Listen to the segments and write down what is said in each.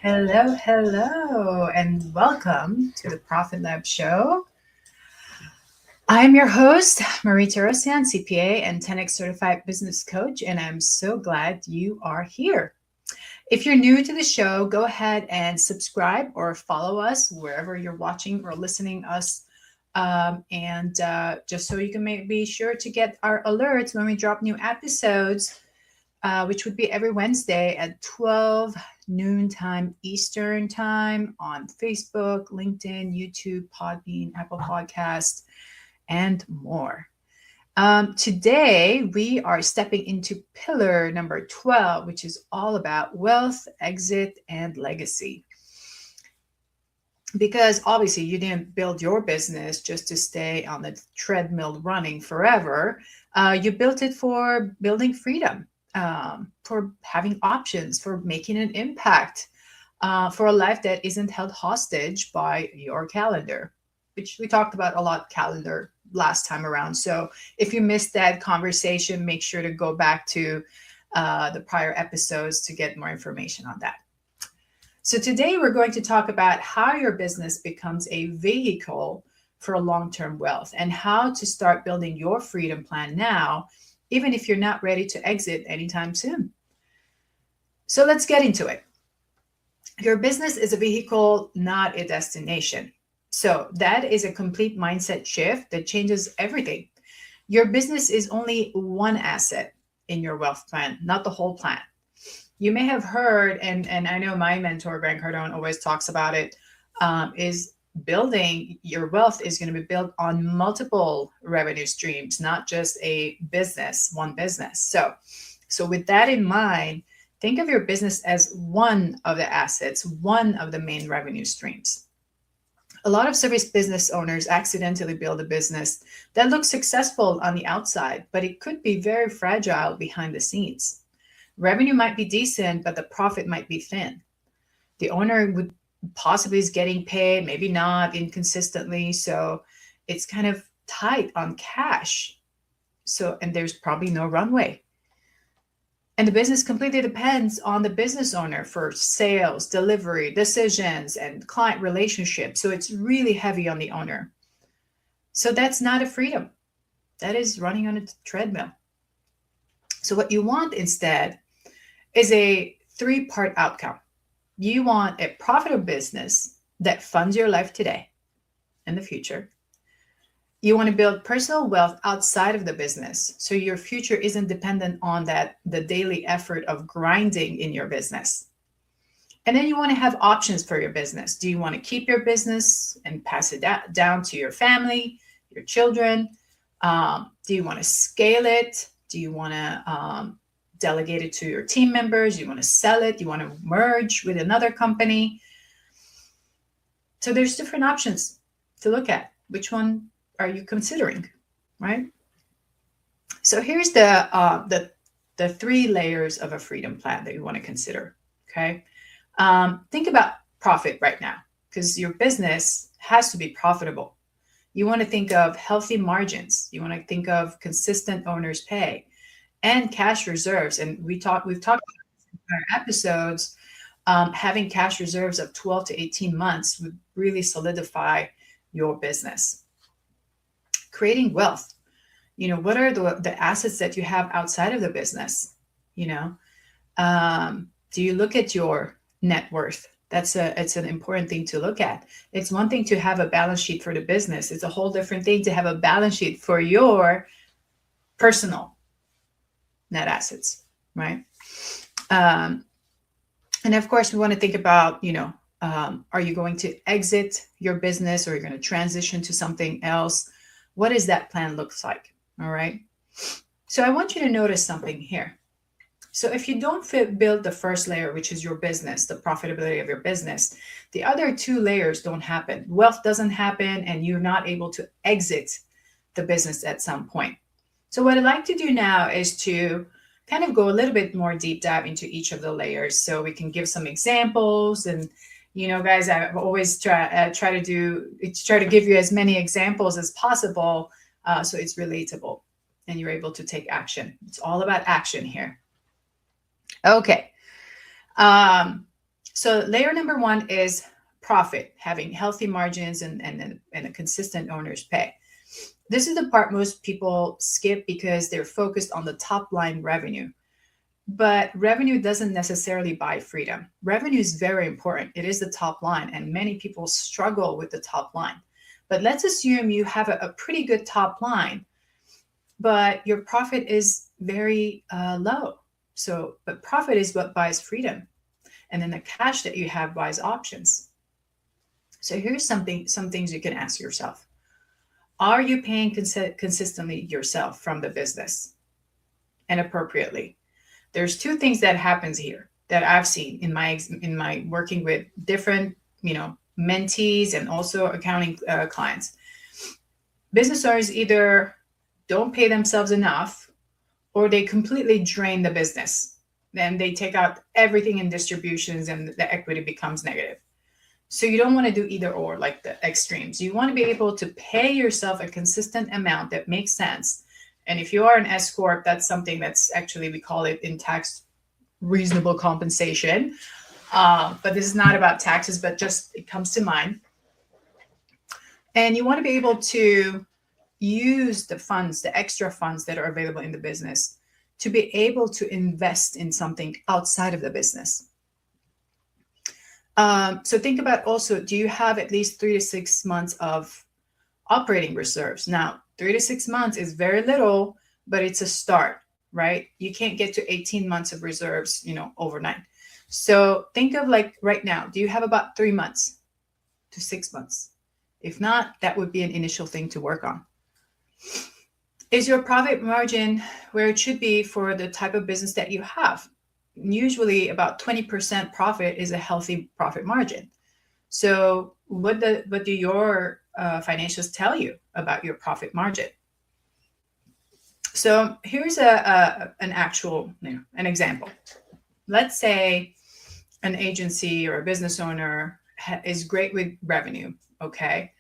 Hello, hello, and welcome to the Profit Lab Show. I'm your host, Marie Torossian, CPA and 10X certified business coach, and I'm so glad you are here. If you're new to the show, go ahead and subscribe or follow us wherever you're watching or listening us. And just so you can be sure to get our alerts when we drop new episodes, which would be every Wednesday at 12 noon time Eastern time on Facebook, LinkedIn, YouTube, Podbean, Apple Podcasts, and more. Today, we are stepping into pillar number 12, which is all about wealth, exit, and legacy. Because obviously, you didn't build your business just to stay on the treadmill running forever. You built it for building freedom, for having options, for making an impact, for a life that isn't held hostage by your calendar, which we talked about a lot calendar last time around. So if you missed that conversation, make sure to go back to the prior episodes to get more information on that. So today we're going to talk about how your business becomes a vehicle for long-term wealth and how to start building your freedom plan now, even if you're not ready to exit anytime soon. So let's get into it. Your business is a vehicle, not a destination. So that is a complete mindset shift that changes everything. Your business is only one asset in your wealth plan, not the whole plan. You may have heard, and I know my mentor, Grant Cardone, always talks about it, is building your wealth is going to be built on multiple revenue streams, not just a business, one business. So with that in mind, think of your business as one of the assets, one of the main revenue streams. A lot of service business owners accidentally build a business that looks successful on the outside, but it could be very fragile behind the scenes. Revenue might be decent, but the profit might be thin. The owner would possibly is getting paid, maybe not, inconsistently. So it's kind of tight on cash. And there's probably no runway. And the business completely depends on the business owner for sales, delivery, decisions, and client relationships. So it's really heavy on the owner. So that's not a freedom. That is running on a treadmill. So what you want instead is a three-part outcome. You want a profitable business that funds your life today and the future. You want to build personal wealth outside of the business, so your future isn't dependent on the daily effort of grinding in your business. And then you want to have options for your business. Do you want to keep your business and pass it down to your family, your children? Do you want to scale it? Do you want to delegate it to your team members? You want to sell it? You want to merge with another company? So there's different options to look at. Which one are you considering, right? So here's the three layers of a freedom plan that you want to consider, okay? Think about profit right now, because your business has to be profitable. You want to think of healthy margins. You want to think of consistent owner's pay and cash reserves. And we've talked about in our episodes, having cash reserves of 12 to 18 months would really solidify your business. Creating wealth. What are the assets that you have outside of the business? Do you look at your net worth? It's an important thing to look at. It's one thing to have a balance sheet for the business. It's a whole different thing to have a balance sheet for your personal net assets, right? And of course, we want to think about, are you going to exit your business, or you're going to transition to something else? What does that plan look like? All right. So I want you to notice something here. So if you don't build the first layer, which is your business, the profitability of your business, the other two layers don't happen. Wealth doesn't happen, and you're not able to exit the business at some point. So what I'd like to do now is to kind of go a little bit more deep dive into each of the layers, so we can give some examples. And guys, I always try to give you as many examples as possible, so it's relatable and you're able to take action. It's all about action here. Okay. So layer number one is profit, having healthy margins and a consistent owner's pay. This is the part most people skip because they're focused on the top line revenue. But revenue doesn't necessarily buy freedom. Revenue is very important. It is the top line, and many people struggle with the top line. But let's assume you have a pretty good top line, but your profit is very low. But profit is what buys freedom. And then the cash that you have buys options. So here's some things you can ask yourself. Are you paying consistently yourself from the business and appropriately? There's two things that happens here that I've seen in my working with different, mentees and also accounting clients. Business owners either don't pay themselves enough, or they completely drain the business. Then they take out everything in distributions and the equity becomes negative. So you don't want to do either or, like the extremes. You want to be able to pay yourself a consistent amount that makes sense. And if you are an S Corp, that's something that's actually, we call it in tax, reasonable compensation. But this is not about taxes, but just it comes to mind. And you want to be able to use the funds, the extra funds that are available in the business, to be able to invest in something outside of the business. So think about also, do you have at least 3 to 6 months of operating reserves? Now, 3 to 6 months is very little, but it's a start, right? You can't get to 18 months of reserves, overnight. So think of like right now, do you have about 3 months to 6 months? If not, that would be an initial thing to work on. Is your profit margin where it should be for the type of business that you have? Usually about 20% profit is a healthy profit margin. So what do your financials tell you about your profit margin? So here's an actual, an example. Let's say an agency or a business owner is great with revenue. Okay.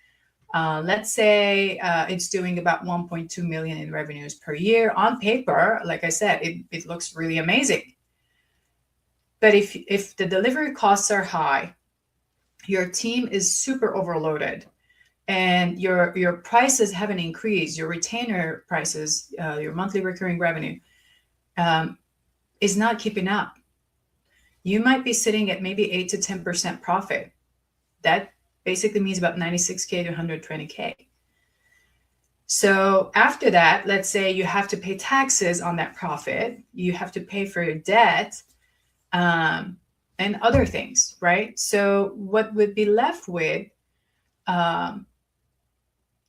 Let's say it's doing about 1.2 million in revenues per year. On paper, like I said, it looks really amazing. But if the delivery costs are high, your team is super overloaded, and your prices haven't increased, your retainer prices, your monthly recurring revenue is not keeping up, you might be sitting at maybe 8 to 10% profit. That basically means about 96K to 120K. So after that, let's say you have to pay taxes on that profit, you have to pay for your debt, and other things, right? So what would be left with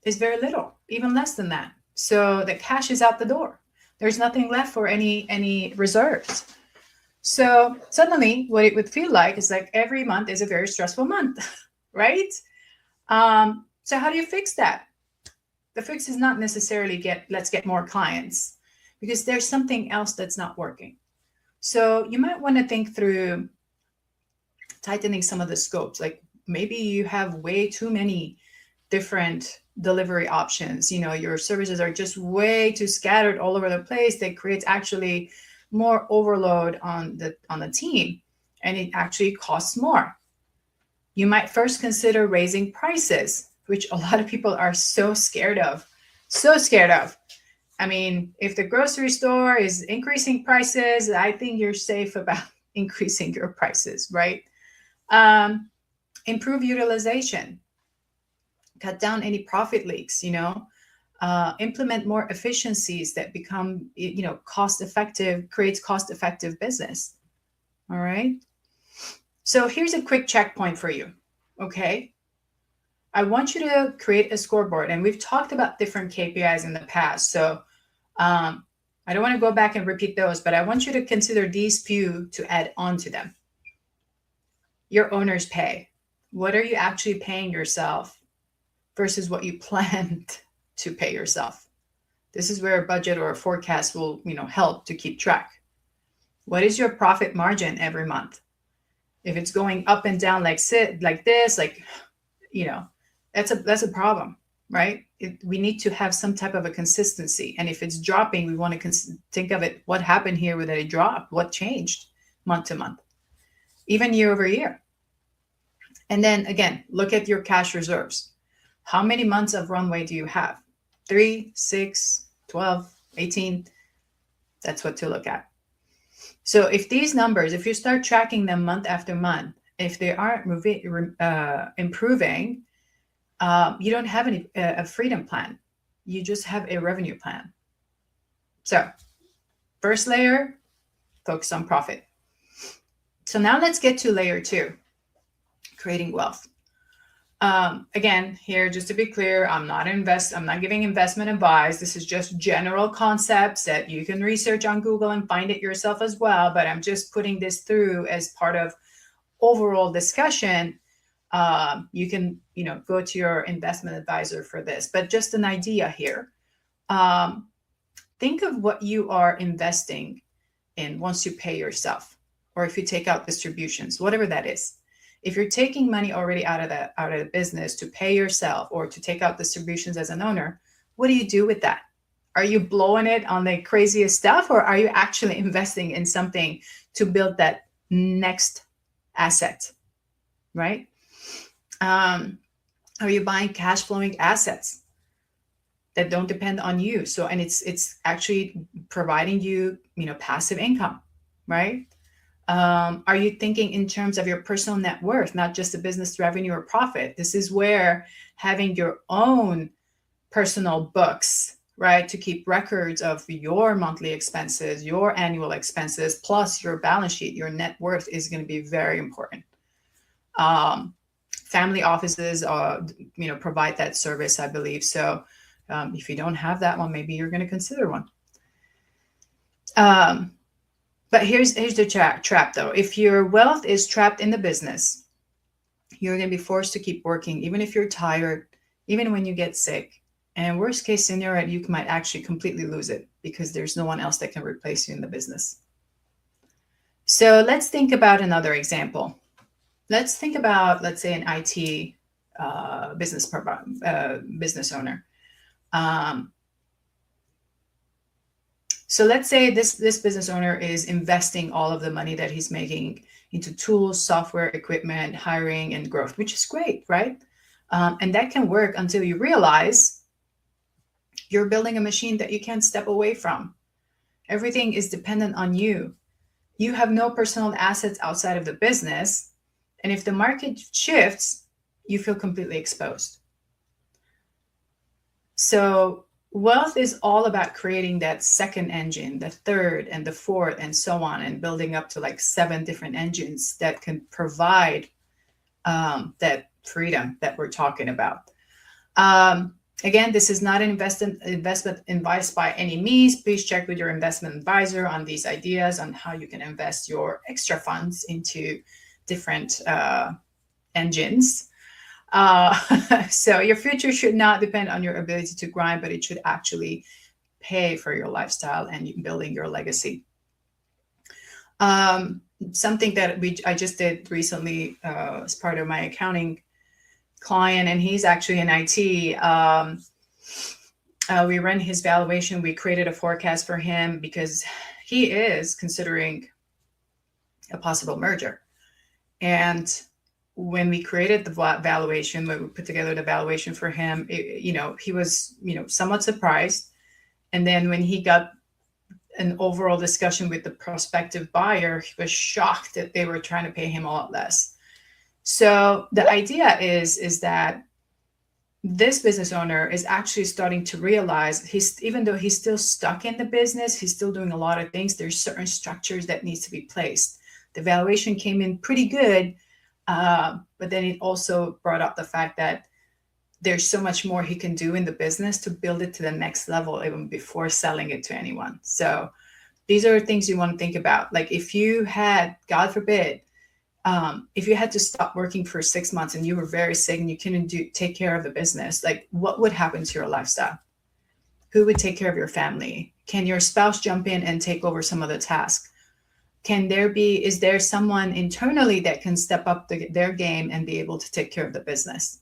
is very little, even less than that. So the cash is out the door. There's nothing left for any reserves. So suddenly what it would feel like is like every month is a very stressful month, right? So how do you fix that? The fix is not necessarily let's get more clients, because there's something else that's not working. So you might want to think through tightening some of the scopes. Like maybe you have way too many different delivery options. Your services are just way too scattered all over the place. That creates actually more overload on the team, and it actually costs more. You might first consider raising prices, which a lot of people are so scared of. I mean, if the grocery store is increasing prices, I think you're safe about increasing your prices, right? Improve utilization, cut down any profit leaks, implement more efficiencies that become, cost-effective, creates cost-effective business. All right. So here's a quick checkpoint for you. Okay. I want you to create a scoreboard. And we've talked about different KPIs in the past. So I don't want to go back and repeat those, but I want you to consider these few to add on to them. Your owner's pay. What are you actually paying yourself versus what you planned to pay yourself? This is where a budget or a forecast will, help to keep track. What is your profit margin every month? If it's going up and down like this, that's a problem, right? We need to have some type of a consistency. And if it's dropping, we want to think of it. What happened here with a drop? What changed month to month, even year over year? And then again, look at your cash reserves. How many months of runway do you have? 3, 6, 12, 18. That's what to look at. So if these numbers, if you start tracking them month after month, if they aren't improving, you don't have a freedom plan. You just have a revenue plan. So first layer, focus on profit. So now let's get to layer 2, creating wealth. Again, here, just to be clear, I'm not giving investment advice. This is just general concepts that you can research on Google and find it yourself as well. But I'm just putting this through as part of overall discussion. You can, go to your investment advisor for this, but just an idea here. Think of what you are investing in once you pay yourself, or if you take out distributions, whatever that is. If you're taking money already out of the business to pay yourself or to take out distributions as an owner, what do you do with that? Are you blowing it on the craziest stuff, or are you actually investing in something to build that next asset, right? Are you buying cash flowing assets that don't depend on you? So, and it's actually providing you, passive income, right? Are you thinking in terms of your personal net worth, not just the business revenue or profit? This is where having your own personal books, right, to keep records of your monthly expenses, your annual expenses, plus your balance sheet, your net worth is going to be very important. Family offices, provide that service, I believe. So if you don't have that one, maybe you're going to consider one. But here's the trap, though. If your wealth is trapped in the business, you're going to be forced to keep working, even if you're tired, even when you get sick. And worst case scenario, you might actually completely lose it because there's no one else that can replace you in the business. So let's think about another example. Let's think about, let's say, an IT business owner. So let's say this business owner is investing all of the money that he's making into tools, software, equipment, hiring, and growth, which is great, right? And that can work until you realize you're building a machine that you can't step away from. Everything is dependent on you. You have no personal assets outside of the business. And if the market shifts, you feel completely exposed. So wealth is all about creating that second engine, the third and the fourth and so on, and building up to like 7 different engines that can provide that freedom that we're talking about. Again, this is not an investment advice by any means. Please check with your investment advisor on these ideas on how you can invest your extra funds into different engines. So your future should not depend on your ability to grind, but it should actually pay for your lifestyle and building your legacy. Something that I just did recently as part of my accounting client, and he's actually in IT. We ran his valuation. We created a forecast for him because he is considering a possible merger. And when we created the valuation, when we put together the valuation for him, he was, somewhat surprised. And then when he got an overall discussion with the prospective buyer, he was shocked that they were trying to pay him a lot less. So the idea is that this business owner is actually starting to realize even though he's still stuck in the business, he's still doing a lot of things. There's certain structures that needs to be placed. The valuation came in pretty good, but then it also brought up the fact that there's so much more he can do in the business to build it to the next level even before selling it to anyone. So these are things you want to think about. Like if you had, God forbid, if you had to stop working for 6 months and you were very sick and you couldn't take care of the business, like what would happen to your lifestyle? Who would take care of your family? Can your spouse jump in and take over some of the tasks? Is there someone internally that can step up their game and be able to take care of the business?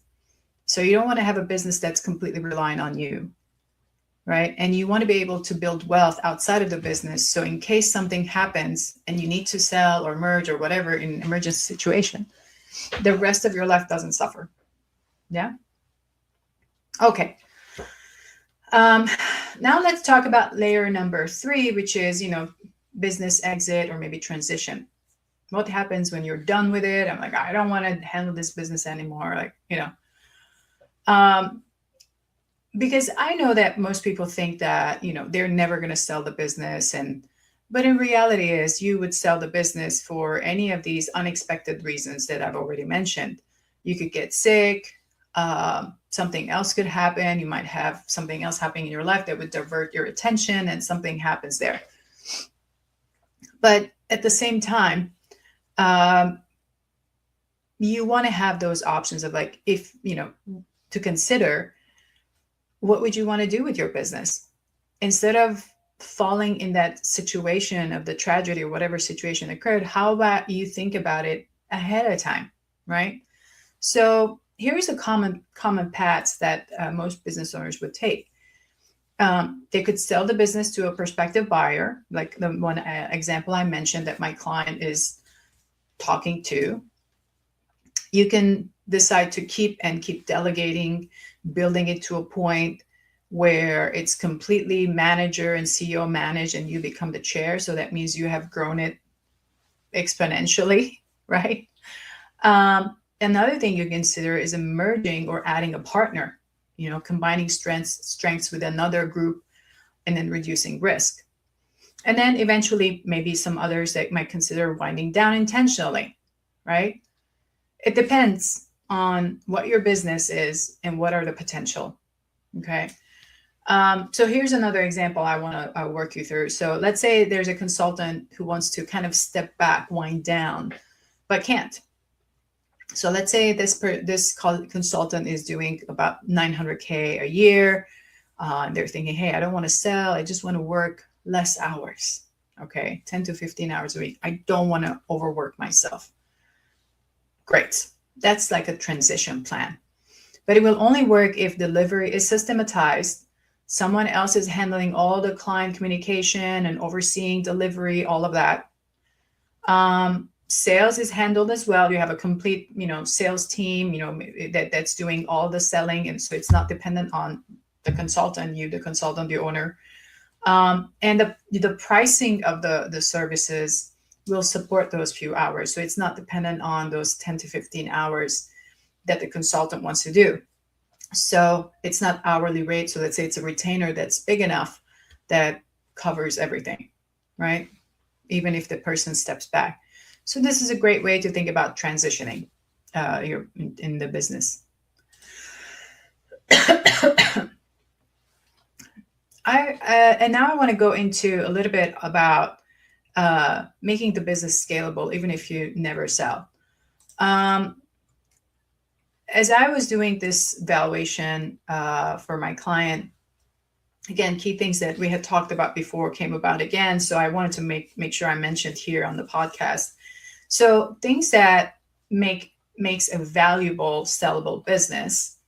So you don't want to have a business that's completely relying on you, right? And you want to be able to build wealth outside of the business. So in case something happens and you need to sell or merge or whatever in an emergency situation, the rest of your life doesn't suffer. Yeah. Okay. Now let's talk about layer number 3, which is, business exit or maybe transition. What happens when you're done with it? I'm like, I don't want to handle this business anymore. Because I know that most people think that, they're never going to sell the business. But in reality is you would sell the business for any of these unexpected reasons that I've already mentioned. You could get sick. Something else could happen. You might have something else happening in your life that would divert your attention and something happens there. But at the same time, you want to have those options of like, if, to consider what would you want to do with your business instead of falling in that situation of the tragedy or whatever situation occurred. How about you think about it ahead of time, right? So here's a common paths that most business owners would take. They could sell the business to a prospective buyer, like the one example I mentioned that my client is talking to. You can decide to keep delegating, building it to a point where it's completely manager and CEO managed and you become the chair. So that means you have grown it exponentially, right? Another thing you consider is merging or adding a partner, combining strengths with another group and then reducing risk. And then eventually maybe some others that might consider winding down intentionally, right? It depends on what your business is and what are the potential, okay? So here's another example I want to work you through. So let's say there's a consultant who wants to kind of step back, wind down, but can't. So let's say this consultant is doing about $900K a year. They're thinking, hey, I don't want to sell. I just want to work less hours, okay? 10 to 15 hours a week. I don't want to overwork myself. Great. That's like a transition plan. But it will only work if delivery is systematized. Someone else is handling all the client communication and overseeing delivery, all of that. Sales is handled as well. You have a complete, sales team, that's doing all the selling. And so it's not dependent on the consultant, the owner. And the pricing of the services will support those few hours. So it's not dependent on those 10 to 15 hours that the consultant wants to do. So it's not hourly rate. So let's say it's a retainer that's big enough that covers everything, right? Even if the person steps back. So this is a great way to think about transitioning in the business. And now I want to go into a little bit about making the business scalable, even if you never sell. As I was doing this valuation for my client, again, key things that we had talked about before came about again. So I wanted to make sure I mentioned here on the podcast. So things that makes a valuable, sellable business,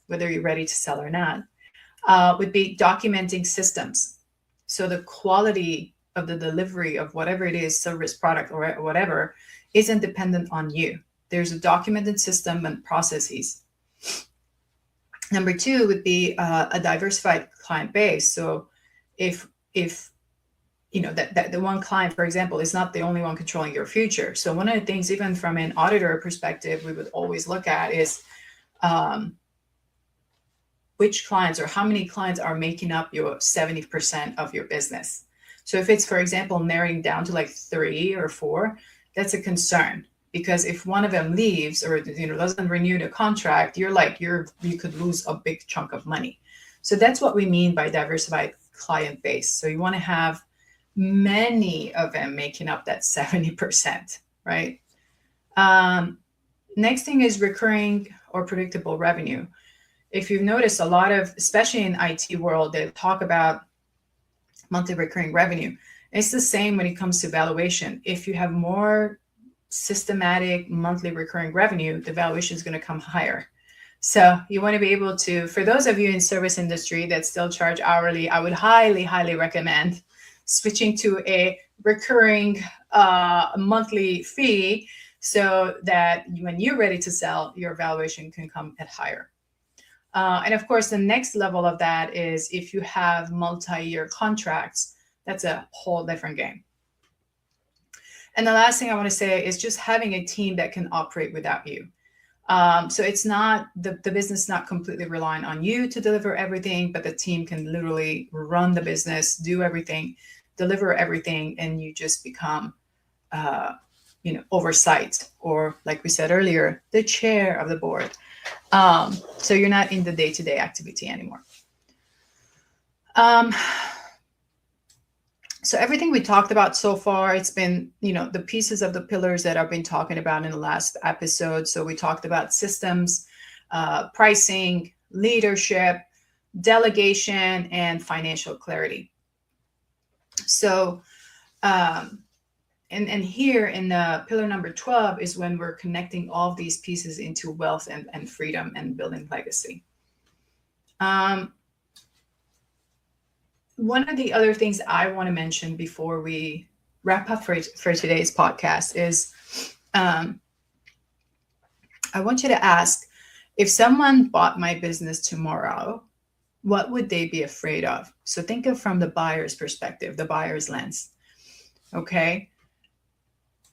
whether you're ready to sell or not, would be documenting systems. So the quality of the delivery of whatever it is, service, product, or whatever, isn't dependent on you. There's a documented system and processes. Number 2 would be a diversified client base. So if that the one client, for example, is not the only one controlling your future. So one of the things, even from an auditor perspective, we would always look at is which clients or how many clients are making up your 70% of your business. So if it's, for example, narrowing down to like 3 or 4, that's a concern, because if one of them leaves or doesn't renew the contract, you could lose a big chunk of money. So that's what we mean by diversified client base. So you want to have many of them making up that 70%, right? Next thing is recurring or predictable revenue. If you've noticed, a lot of, especially in IT world, they talk about monthly recurring revenue. It's the same when it comes to valuation. If you have more systematic monthly recurring revenue, the valuation is going to come higher. So you want to be able to, for those of you in service industry that still charge hourly, I would highly, highly recommend switching to a recurring monthly fee so that when you're ready to sell, your valuation can come at higher. And of course, the next level of that is if you have multi-year contracts, that's a whole different game. And the last thing I want to say is just having a team that can operate without you. So it's not, the business is not completely reliant on you to deliver everything, but the team can literally run the business, do everything, deliver everything, and you just become, oversight, or like we said earlier, the chair of the board. So you're not in the day-to-day activity anymore. So everything we talked about so far, it's been, the pieces of the pillars that I've been talking about in the last episode. So we talked about systems, pricing, leadership, delegation, and financial clarity. So, and here in the pillar number 12 is when we're connecting all of these pieces into wealth and freedom and building legacy. One of the other things I want to mention before we wrap up for today's podcast is I want you to ask, if someone bought my business tomorrow, what would they be afraid of? So think of from the buyer's perspective, the buyer's lens. Okay.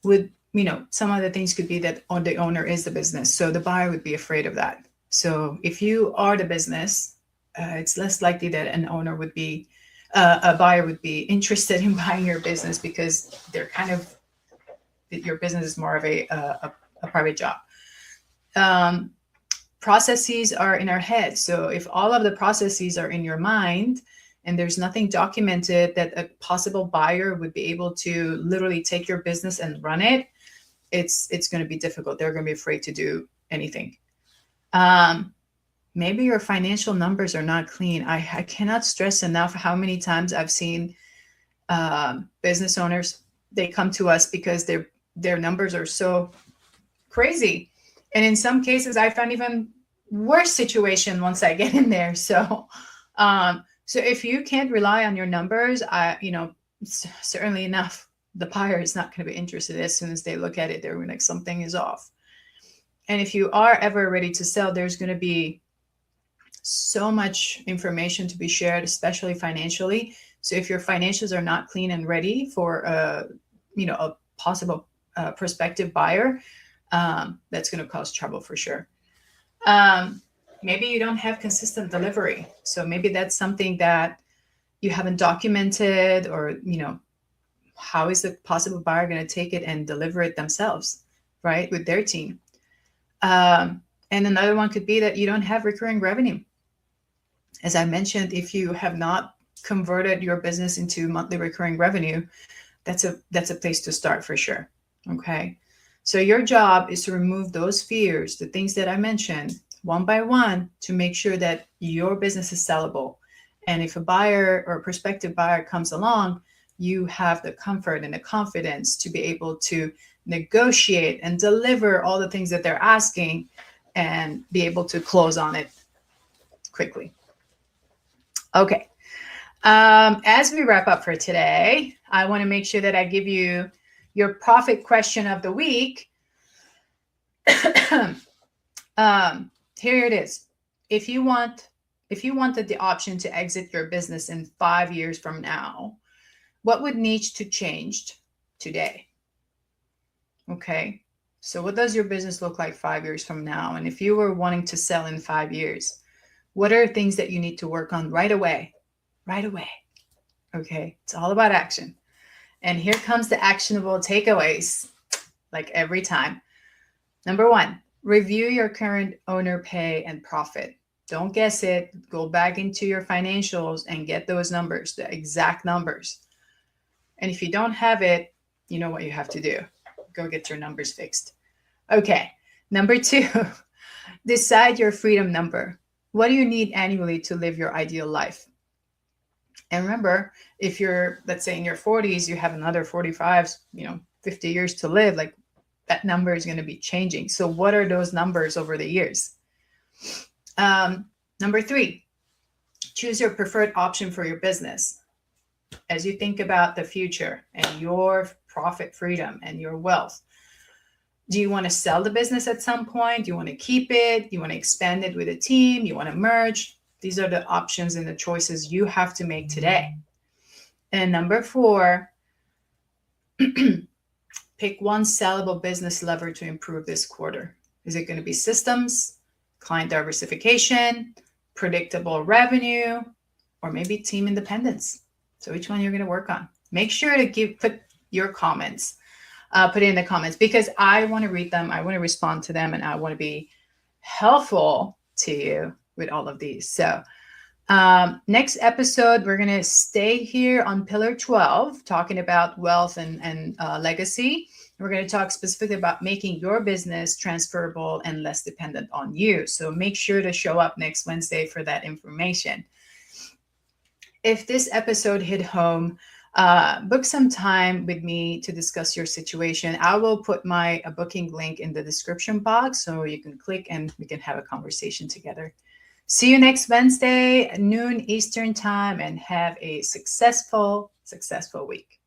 Some of the things could be that the owner is the business. So the buyer would be afraid of that. So if you are the business, it's less likely that a buyer would be interested in buying your business, because they're your business is more of a private job. Processes are in our head. So if all of the processes are in your mind and there's nothing documented that a possible buyer would be able to literally take your business and run it, it's going to be difficult. They're going to be afraid to do anything. Maybe your financial numbers are not clean. I cannot stress enough how many times I've seen business owners, they come to us because their numbers are so crazy. And in some cases, I found even worse situation once I get in there. So if you can't rely on your numbers, certainly enough, the buyer is not going to be interested. As soon as they look at it, they're like, something is off. And if you are ever ready to sell, there's going to be so much information to be shared, especially financially. So if your financials are not clean and ready for a possible prospective buyer, that's going to cause trouble for sure. Maybe you don't have consistent delivery. So maybe that's something that you haven't documented, or, how is the possible buyer going to take it and deliver it themselves, right, with their team? And another one could be that you don't have recurring revenue. As I mentioned, if you have not converted your business into monthly recurring revenue, that's a place to start for sure. Okay. So your job is to remove those fears, the things that I mentioned, one by one, to make sure that your business is sellable. And if a buyer or a prospective buyer comes along, you have the comfort and the confidence to be able to negotiate and deliver all the things that they're asking and be able to close on it quickly. Okay. As we wrap up for today, I want to make sure that I give you your profit question of the week. Here it is. If you wanted the option to exit your business in 5 years from now, what would need to change today? Okay. So what does your business look like 5 years from now? And if you were wanting to sell in 5 years, what are things that you need to work on right away? Right away. Okay. It's all about action. And here comes the actionable takeaways, like every time. Number one, review your current owner pay and profit. Don't guess it. Go back into your financials and get those numbers, the exact numbers. And if you don't have it, you know what you have to do. Go get your numbers fixed. Okay. Number two, decide your freedom number. What do you need annually to live your ideal life? And remember, if you're, let's say in your 40s, you have another 45, 50 years to live, like that number is going to be changing. So what are those numbers over the years? Number three, choose your preferred option for your business. As you think about the future and your profit freedom and your wealth, do you want to sell the business at some point? Do you want to keep it? Do you want to expand it with a team? You want to merge? These are the options and the choices you have to make today. And number four, pick one sellable business lever to improve this quarter. Is it going to be systems, client diversification, predictable revenue, or maybe team independence? So which one you're going to work on? Make sure to put your comments, put it in the comments, because I want to read them. I want to respond to them, and I want to be helpful to you with all of these. So next episode, we're going to stay here on pillar 12, talking about wealth and legacy. We're going to talk specifically about making your business transferable and less dependent on you. So make sure to show up next Wednesday for that information. If this episode hit home, book some time with me to discuss your situation. I will put my booking link in the description box so you can click and we can have a conversation together. See you next Wednesday, noon Eastern time, and have a successful week.